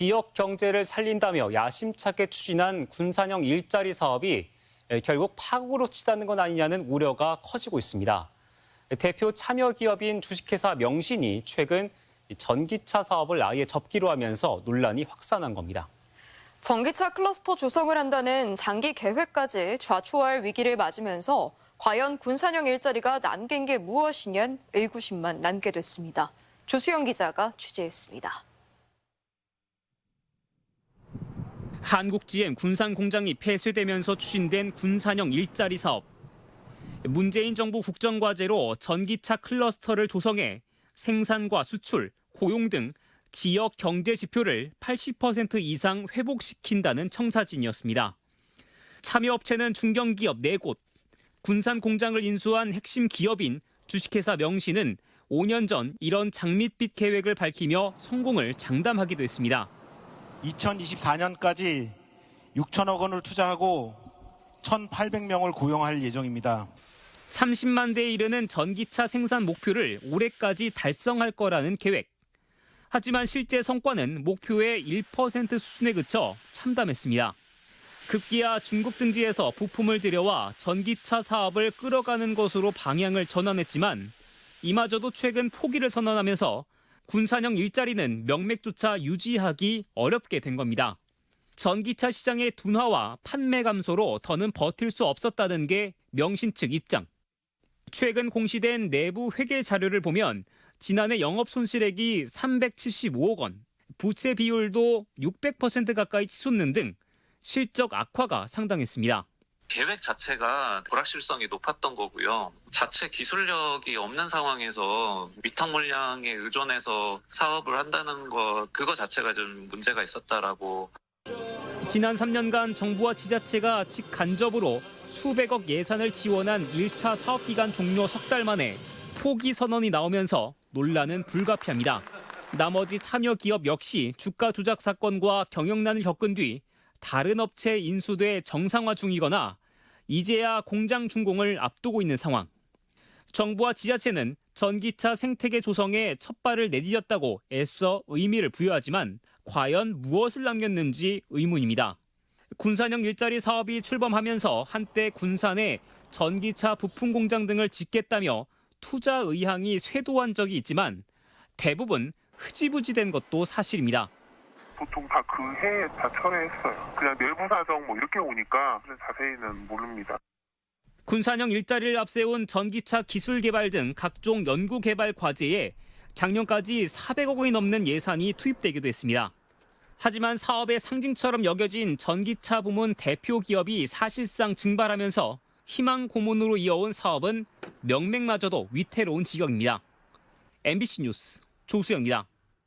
지역 경제를 살린다며 야심차게 추진한 군산형 일자리 사업이 결국 파국으로 치닫는 건 아니냐는 우려가 커지고 있습니다. 대표 참여 기업인 주식회사 명신이 최근 전기차 사업을 아예 접기로 하면서 논란이 확산한 겁니다. 전기차 클러스터 조성을 한다는 장기 계획까지 좌초할 위기를 맞으면서 과연 군산형 일자리가 남긴 게 무엇이냐는 의구심만 남게 됐습니다. 조수영 기자가 취재했습니다. 한국 GM 군산 공장이 폐쇄되면서 추진된 군산형 일자리 사업. 문재인 정부 국정과제로 전기차 클러스터를 조성해 생산과 수출, 고용 등 지역 경제 지표를 80% 이상 회복시킨다는 청사진이었습니다. 참여업체는 중견기업 4곳, 군산 공장을 인수한 핵심 기업인 주식회사 명신은 5년 전 이런 장밋빛 계획을 밝히며 성공을 장담하기도 했습니다. 2024년까지 6천억 원을 투자하고 1,800명을 고용할 예정입니다. 30만 대에 이르는 전기차 생산 목표를 올해까지 달성할 거라는 계획. 하지만 실제 성과는 목표의 1% 수준에 그쳐 참담했습니다. 급기야 중국 등지에서 부품을 들여와 전기차 사업을 끌어가는 것으로 방향을 전환했지만 이마저도 최근 포기를 선언하면서 군산형 일자리는 명맥조차 유지하기 어렵게 된 겁니다. 전기차 시장의 둔화와 판매 감소로 더는 버틸 수 없었다는 게 명신 측 입장. 최근 공시된 내부 회계 자료를 보면 지난해 영업 손실액이 375억 원, 부채 비율도 600% 가까이 치솟는 등 실적 악화가 상당했습니다. 계획 자체가 불확실성이 높았던 거고요. 자체 기술력이 없는 상황에서 위탁 물량에 의존해서 사업을 한다는 그거 자체가 좀 문제가 있었다라고. 지난 3년간 정부와 지자체가 직간접으로 수백억 예산을 지원한 1차 사업기간 종료 석 달 만에 포기 선언이 나오면서 논란은 불가피합니다. 나머지 참여 기업 역시 주가 조작 사건과 경영난을 겪은 뒤 다른 업체에 인수돼 정상화 중이거나 이제야 공장 준공을 앞두고 있는 상황. 정부와 지자체는 전기차 생태계 조성에 첫 발을 내디뎠다고 애써 의미를 부여하지만 과연 무엇을 남겼는지 의문입니다. 군산형 일자리 사업이 출범하면서 한때 군산에 전기차 부품 공장 등을 짓겠다며 투자 의향이 쇄도한 적이 있지만 대부분 흐지부지된 것도 사실입니다. 보통 다 그 해에 다 철회했어요. 그냥 내부 사정 이렇게 오니까 자세히는 모릅니다. 군산형 일자리를 앞세운 전기차 기술 개발 등 각종 연구 개발 과제에 작년까지 400억 원이 넘는 예산이 투입되기도 했습니다. 하지만 사업의 상징처럼 여겨진 전기차 부문 대표 기업이 사실상 증발하면서 희망 고문으로 이어온 사업은 명맥마저도 위태로운 지경입니다. MBC 뉴스 조수영입니다.